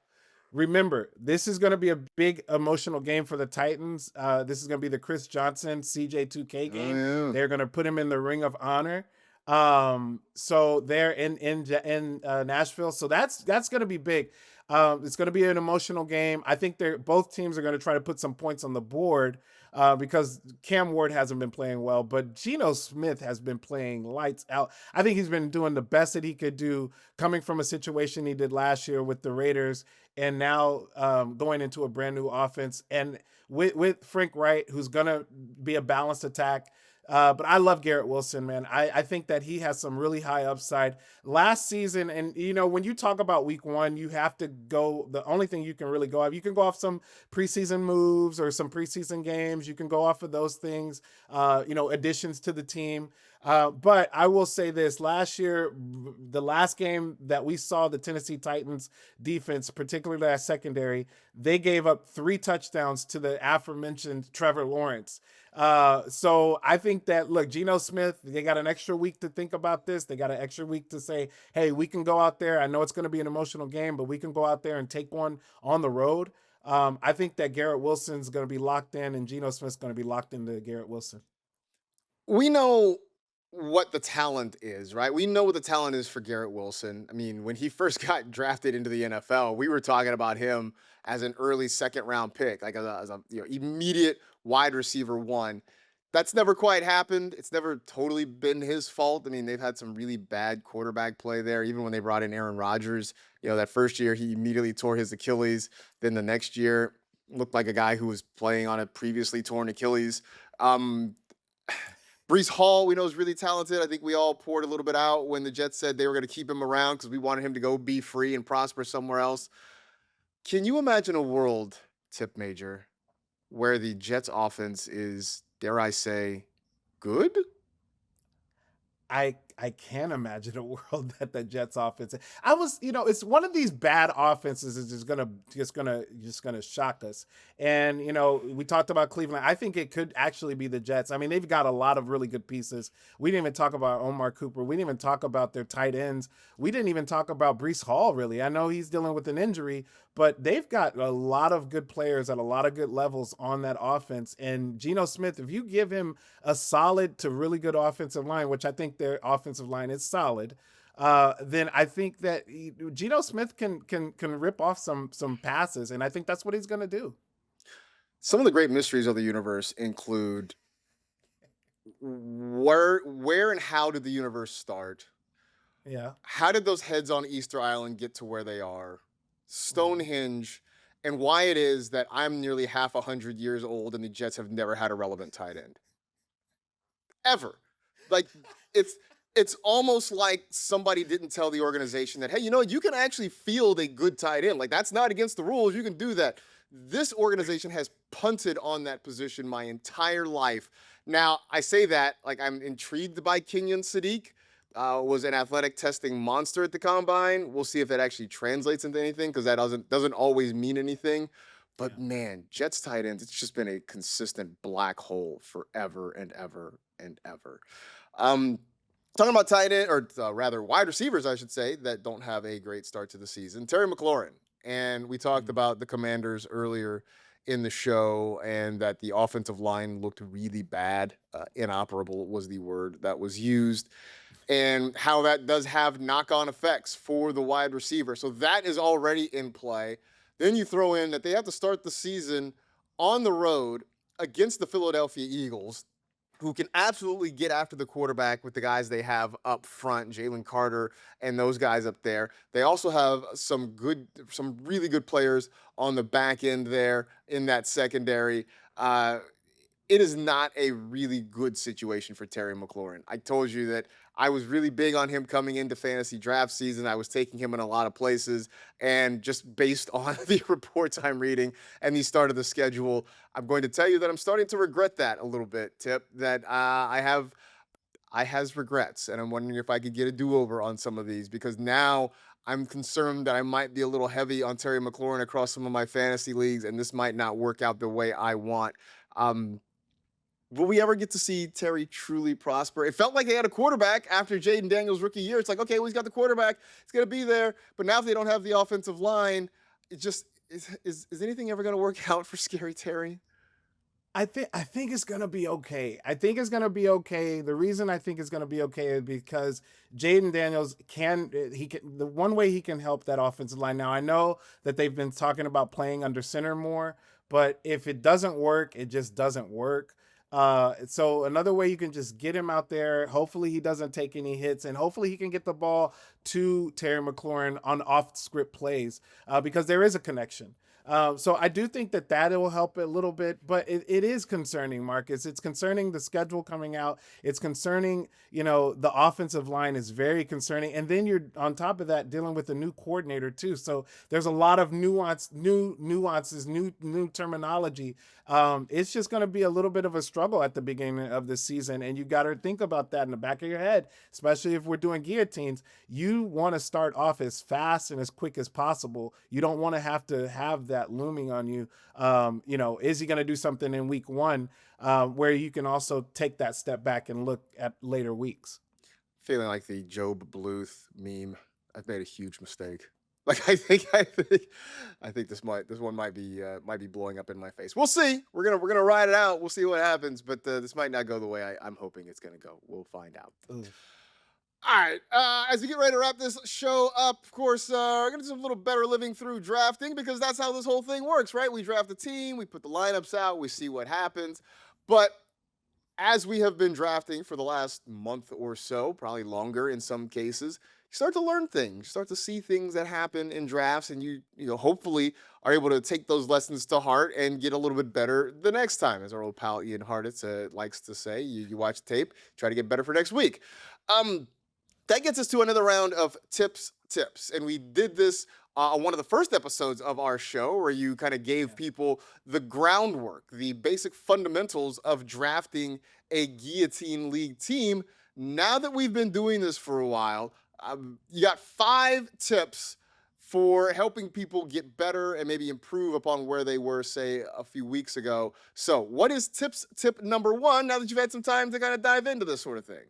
remember, this is going to be a big emotional game for the Titans. This is going to be the Chris Johnson CJ2K Oh game. yeah. They're going to put him in the Ring of Honor. So they're in Nashville. So that's going to be big. It's going to be an emotional game. I think both teams are going to try to put some points on the board. because Cam Ward hasn't been playing well, but Geno Smith has been playing lights out. I think he's been doing the best that he could do, coming from a situation he did last year with the Raiders, and now going into a brand new offense, and with Frank Wright, who's gonna be a balanced attack. But I love Garrett Wilson, man. I think that he has some really high upside. Last season, and when you talk about week one, you have to go. The only thing you can really go off, you can go off some preseason moves or some preseason games. You can go off of those things, additions to the team. But I will say this: last year, the last game that we saw the Tennessee Titans defense, particularly that secondary, they gave up 3 touchdowns to the aforementioned Trevor Lawrence. So I think that, look, Geno Smith, they got an extra week to think about this. They got an extra week to say, hey, we can go out there. I know it's going to be an emotional game, but we can go out there and take one on the road. I think that Garrett Wilson's going to be locked in, and Geno Smith's going to be locked into Garrett Wilson. We know what the talent is, right? We know what the talent is for Garrett Wilson. I mean, when he first got drafted into the NFL, we were talking about him as an early second round pick, like as a immediate wide receiver one. That's never quite happened. It's never totally been his fault. I mean, they've had some really bad quarterback play there. Even when they brought in Aaron Rodgers, that first year he immediately tore his Achilles. Then the next year looked like a guy who was playing on a previously torn Achilles. Breece Hall, we know, is really talented. I think we all poured a little bit out when the Jets said they were going to keep him around because we wanted him to go be free and prosper somewhere else. Can you imagine a world, Tip Major, where the Jets offense is, dare I say, good? I can't imagine a world that the Jets offense. It's one of these bad offenses is just gonna shock us. And we talked about Cleveland. I think it could actually be the Jets. I mean, they've got a lot of really good pieces. We didn't even talk about Omar Cooper. We didn't even talk about their tight ends. We didn't even talk about Breece Hall, really. I know he's dealing with an injury, but they've got a lot of good players at a lot of good levels on that offense. And Geno Smith, if you give him a solid to really good offensive line, which I think their offensive line is solid, then I think that Geno Smith can rip off some passes, and I think that's what he's going to do. Some of the great mysteries of the universe include where and how did the universe start? Yeah. How did those heads on Easter Island get to where they are? Stonehenge, and why it is that I'm nearly half 100 years old and the Jets have never had a relevant tight end. Ever. Like, it's almost like somebody didn't tell the organization that, hey, you can actually field a good tight end. Like, that's not against the rules. You can do that. This organization has punted on that position my entire life. Now, I say that like I'm intrigued by Kenyon Sadiq. Was an athletic testing monster at the combine. We'll see if that actually translates into anything, because that doesn't always mean anything. But man, Jets tight ends, it's just been a consistent black hole forever and ever and ever. Talking about tight end, or rather wide receivers, I should say, that don't have a great start to the season. Terry McLaurin. And we talked about the Commanders earlier in the show, and that the offensive line looked really bad. Inoperable was the word that was used. And how that does have knock-on effects for the wide receiver. So that is already in play. Then you throw in that they have to start the season on the road against the Philadelphia Eagles, who can absolutely get after the quarterback with the guys they have up front, Jalen Carter and those guys up there. They also have some really good players on the back end there in that secondary. It is not a really good situation for Terry McLaurin. I told you that I was really big on him coming into fantasy draft season. I was taking him in a lot of places, and just based on the reports I'm reading and the start of the schedule, I'm going to tell you that I'm starting to regret that a little bit, Tip, that I has regrets, and I'm wondering if I could get a do-over on some of these, because now I'm concerned that I might be a little heavy on Terry McLaurin across some of my fantasy leagues, and this might not work out the way I want. Will we ever get to see Terry truly prosper? It felt like they had a quarterback after Jaden Daniels' rookie year. It's like, okay, well, he's got the quarterback. It's going to be there. But now if they don't have the offensive line, it just is anything ever going to work out for Scary Terry? I think it's gonna be okay. I think it's gonna be okay. The reason I think it's gonna be okay is because Jaden Daniels the one way he can help that offensive line. Now I know that they've been talking about playing under center more, but if it doesn't work, it just doesn't work. So another way you can just get him out there. Hopefully he doesn't take any hits, and hopefully he can get the ball to Terry McLaurin on off script plays, because there is a connection. So I do think that will help a little bit, but it is concerning, Marcus. It's concerning the schedule coming out. It's concerning, the offensive line is very concerning. And then you're on top of that dealing with a new coordinator too. So there's a lot of new nuances, new terminology. It's just going to be a little bit of a struggle at the beginning of the season. And you got to think about that in the back of your head, especially if we're doing guillotines. You want to start off as fast and as quick as possible. You don't want to have that looming on you. Is he going to do something in week one where you can also take that step back and look at later weeks? Feeling like the Job Bluth meme. I've made a huge mistake. Like I think this one might be blowing up in my face. We'll see. We're gonna ride it out. We'll see what happens. But this might not go the way I'm hoping it's gonna go. We'll find out. All right. As we get ready to wrap this show up, of course, we're gonna do a little better living through drafting, because that's how this whole thing works, right? We draft a team, we put the lineups out, we see what happens. But as we have been drafting for the last month or so, probably longer in some cases, you start to learn things, you start to see things that happen in drafts, and you hopefully are able to take those lessons to heart and get a little bit better the next time. As our old pal Ian Harditz likes to say, you watch tape, try to get better for next week. That gets us to another round of tips. And we did this on one of the first episodes of our show, where you kind of gave people the groundwork, the basic fundamentals of drafting a Guillotine League team. Now that we've been doing this for a while, you got 5 tips for helping people get better and maybe improve upon where they were, say, a few weeks ago. So what is tip number 1, now that you've had some time to kind of dive into this sort of thing?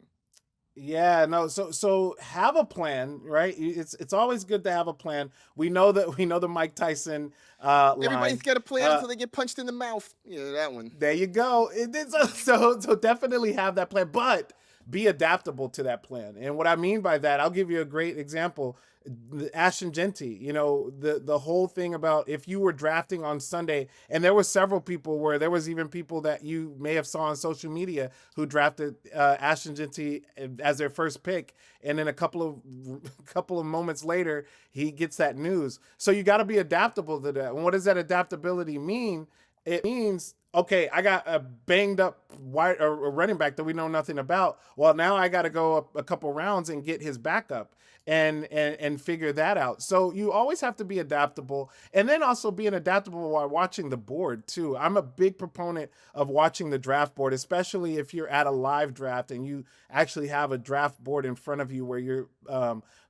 Yeah, no. So have a plan, right? It's always good to have a plan. We know the Mike Tyson Everybody's line. got a plan until they get punched in the mouth. Yeah, that one. There you go. So definitely have that plan, but be adaptable to that plan. And what I mean by that, I'll give you a great example. Ashton Genty, the whole thing about if you were drafting on Sunday, and there were several people where there was even people that you may have saw on social media who drafted Ashton Genty as their first pick, and then a couple of moments later he gets that news. So you got to be adaptable to that. And what does that adaptability mean? It means, okay, I got a banged up a running back that we know nothing about. Well, now I got to go up a couple rounds and get his backup and figure that out. So you always have to be adaptable, and then also being adaptable while watching the board too. I'm a big proponent of watching the draft board, especially if you're at a live draft and you actually have a draft board in front of you where you're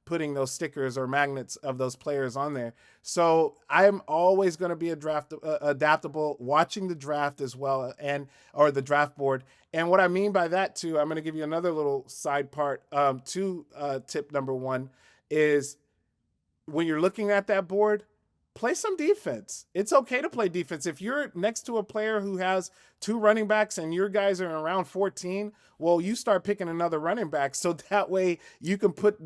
putting those stickers or magnets of those players on there. So I'm always going to be adaptable, watching the draft as well, or the draft board. And what I mean by that too, I'm going to give you another little side part to tip number 1 is when you're looking at that board, play some defense. It's okay to play defense. If you're next to a player who has 2 running backs and your guys are around 14, well, you start picking another running back, so that way you can put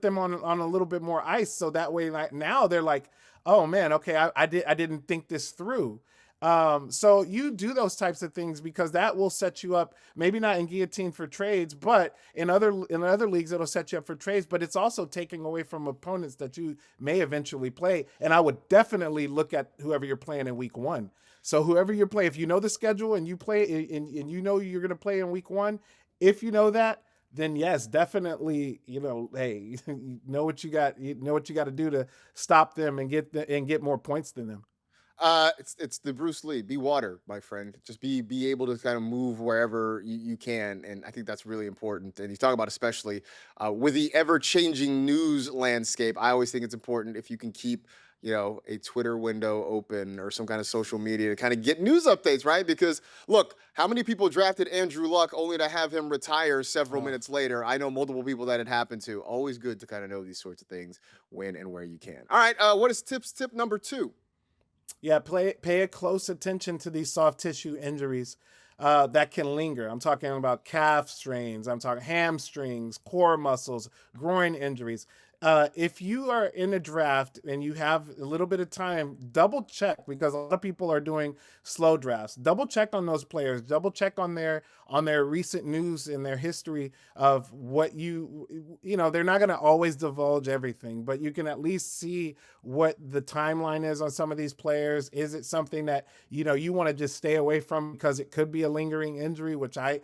them on a little bit more ice. So that way, like, now they're like, oh man, okay, I didn't think this through. So you do those types of things because that will set you up, maybe not in Guillotine for trades, but in other leagues, it'll set you up for trades, but it's also taking away from opponents that you may eventually play. And I would definitely look at whoever you're playing in week 1. So whoever you're playing, if you know the schedule and you play and you know you're going to play in week 1, if you know that, then yes, definitely, hey, you know what you got to do to stop them and get more points than them. It's the Bruce Lee. Be water, my friend. Just be able to kind of move wherever you can, and I think that's really important. And you talk about, especially with the ever-changing news landscape, I always think it's important if you can keep a Twitter window open or some kind of social media to kind of get news updates, right? Because look, how many people drafted Andrew Luck only to have him retire several minutes later? I know multiple people that it happened to. Always good to kind of know these sorts of things when and where you can. All right, what is tip number 2? Yeah, pay a close attention to these soft tissue injuries that can linger. I'm talking about calf strains. I'm talking hamstrings, core muscles, groin injuries. if you are in a draft and you have a little bit of time, double check, because a lot of people are doing slow drafts. Double check on those players. Double check on their recent news and their history of what you know. They're not going to always divulge everything, but you can at least see what the timeline is on some of these players. Is it something that you want to just stay away from because it could be a lingering injury, which I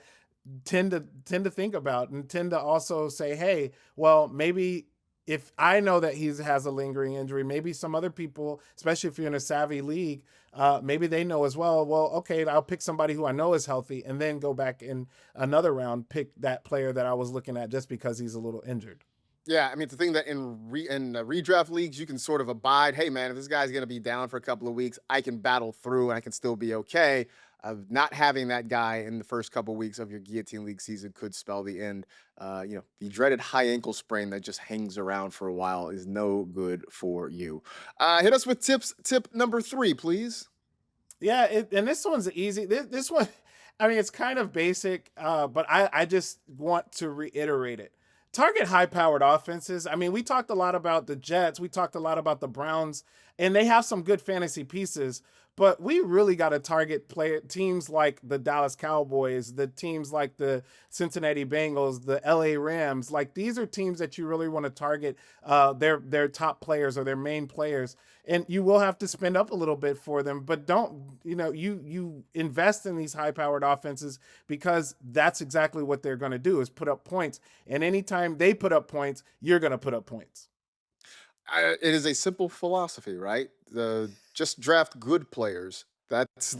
tend to think about, and tend to also say, hey, well, maybe if I know that he has a lingering injury, maybe some other people, especially if you're in a savvy league, maybe they know as well. Well, okay, I'll pick somebody who I know is healthy, and then go back in another round, pick that player that I was looking at just because he's a little injured. Yeah, I mean, it's the thing that in redraft leagues, you can sort of abide. Hey, man, if this guy's going to be down for a couple of weeks, I can battle through and I can still be okay. Not having that guy in the first couple of weeks of your Guillotine League season could spell the end. The dreaded high ankle sprain that just hangs around for a while is no good for you. Hit us with tip number 3, please. Yeah, and this one's easy. This one, I mean, it's kind of basic, but I just want to reiterate it. Target high-powered offenses. I mean, we talked a lot about the Jets. We talked a lot about the Browns, and they have some good fantasy pieces. But we really got to target teams like the Dallas Cowboys, the teams like the Cincinnati Bengals, the LA Rams. Like, these are teams that you really want to target their top players or their main players. And you will have to spend up a little bit for them, but don't, you invest in these high powered offenses, because that's exactly what they're going to do, is put up points. And anytime they put up points, you're going to put up points. It is a simple philosophy, right? Just draft good players. That is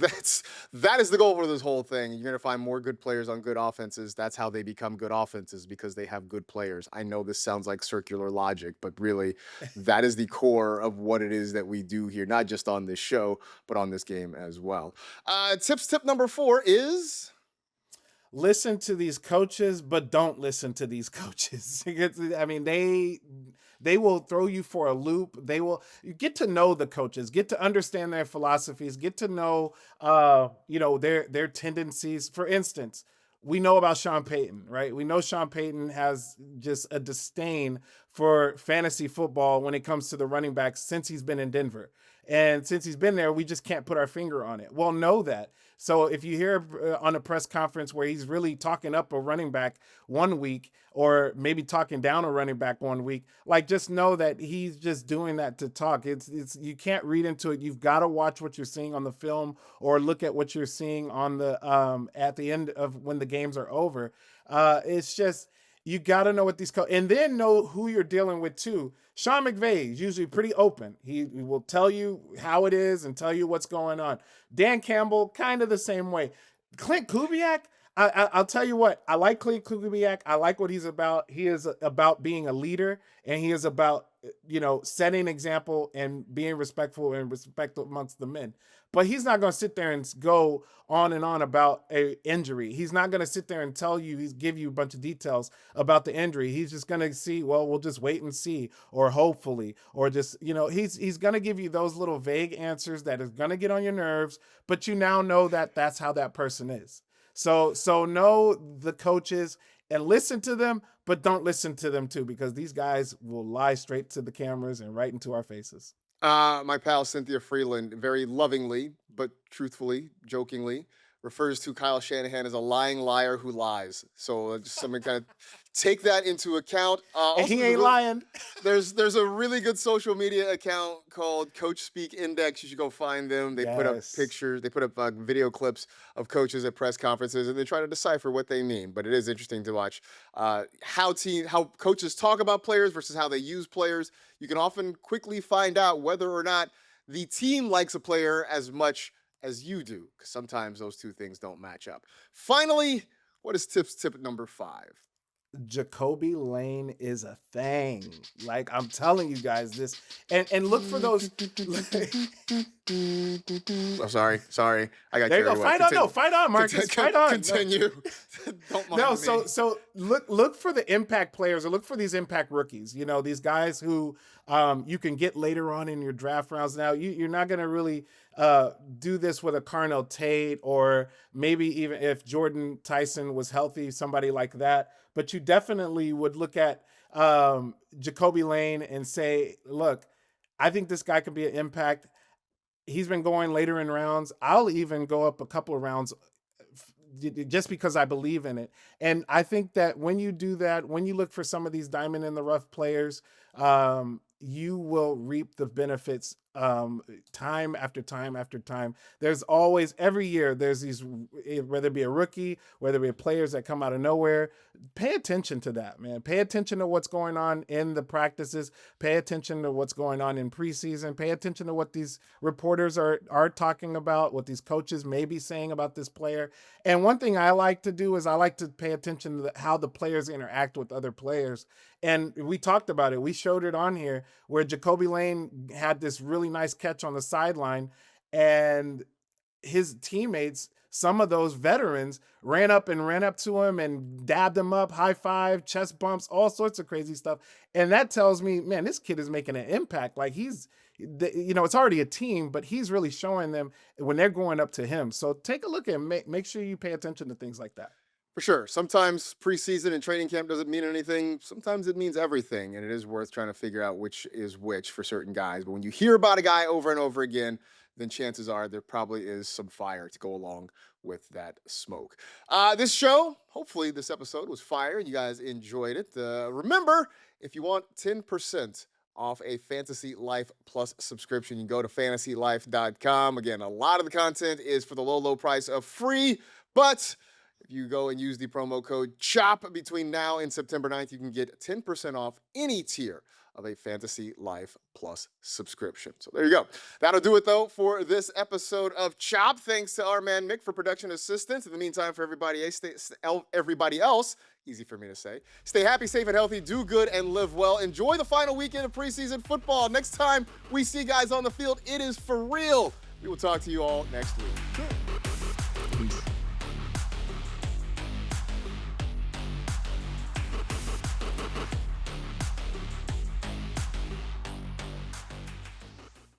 the goal for this whole thing. You're gonna find more good players on good offenses. That's how they become good offenses, because they have good players. I know this sounds like circular logic, but really, that is the core of what it is that we do here, not just on this show, but on this game as well. Tip number 4 is. Listen to these coaches, but don't listen to these coaches. I mean, they will throw you for a loop. You get to know the coaches, get to understand their philosophies, get to know their tendencies. For instance, we know about Sean Payton, right? We know Sean Payton has just a disdain for fantasy football when it comes to the running backs since he's been in Denver. And since he's been there, we just can't put our finger on it. Well, know that. So if you hear on a press conference where he's really talking up a running back one week, or maybe talking down a running back one week, like, just know that he's just doing that to talk. It's you can't read into it. You've got to watch what you're seeing on the film, or look at what you're seeing on the at the end of when the games are over. It's just, you got to know what these and then know who you're dealing with too. Sean McVay is usually pretty open. He will tell you how it is and tell you what's going on. Dan Campbell, kind of the same way. Clint Kubiak, I'll tell you what, I like Clint Kubiak. I like what he's about. He is about being a leader, and he is about, setting an example and being respectful and respect amongst the men. But he's not going to sit there and go on and on about a injury. He's not going to sit there and give you a bunch of details about the injury. He's just going to see, well, we'll just wait and see, or hopefully, or just, he's going to give you those little vague answers that is going to get on your nerves, but you now know that that's how that person is. So know the coaches and listen to them, but don't listen to them too, because these guys will lie straight to the cameras and right into our faces. My pal Cynthia Freeland very lovingly, but truthfully, jokingly, refers to Kyle Shanahan as a lying liar who lies. So just something kind of take that into account. And he ain't lying. There's a really good social media account called Coach Speak Index. You should go find them. They put up pictures, they put up video clips of coaches at press conferences, and they try to decipher what they mean. But it is interesting to watch how coaches talk about players versus how they use players. You can often quickly find out whether or not the team likes a player as much as you do, because sometimes those two things don't match up. Finally, what is tip number 5? Jakobi Lane is a thing. Like, I'm telling you guys this, and look for those. Oh, sorry. I got there you go. Fight on, Marcas. Fight on. Continue. Don't mind me. So look for the impact players, or look for these impact rookies. These guys who you can get later on in your draft rounds. Now you're not going to really do this with a Carnell Tate, or maybe even if Jordan Tyson was healthy, somebody like that. But you definitely would look at Jakobi Lane and say, look, I think this guy could be an impact. He's been going later in rounds. I'll even go up a couple of rounds just because I believe in it. And I think that when you do that, when you look for some of these diamond in the rough players, you will reap the benefits time after time after time. There's always, every year, there's these, whether it be a rookie, whether it be players that come out of nowhere. Pay attention to that, man. Pay attention to what's going on in the practices. Pay attention to what's going on in preseason. Pay attention to what these reporters are talking about, what these coaches may be saying about this player. And one thing I like to do is I like to pay attention to how the players interact with other players. And we talked about it. We showed it on here where Jakobi Lane had this really nice catch on the sideline, and his teammates, some of those veterans, ran up to him and dabbed him up, high five, chest bumps, all sorts of crazy stuff. And that tells me, man, this kid is making an impact. Like it's already a team, but he's really showing them when they're going up to him. So take a look and make sure you pay attention to things like that. For sure. Sometimes preseason and training camp doesn't mean anything. Sometimes it means everything, and it is worth trying to figure out which is which for certain guys. But when you hear about a guy over and over again, then chances are there probably is some fire to go along with that smoke. This show, hopefully this episode was fire and you guys enjoyed it. Remember, if you want 10% off a Fantasy Life Plus subscription, you can go to fantasylife.com. Again, a lot of the content is for the low price of free, but if you go and use the promo code CHOP between now and September 9th, you can get 10% off any tier of a Fantasy Life Plus subscription. So there you go. That'll do it, though, for this episode of CHOP. Thanks to our man Mick for production assistance. In the meantime, for everybody else, easy for me to say, stay happy, safe, and healthy, do good, and live well. Enjoy the final weekend of preseason football. Next time we see guys on the field, it is for real. We will talk to you all next week.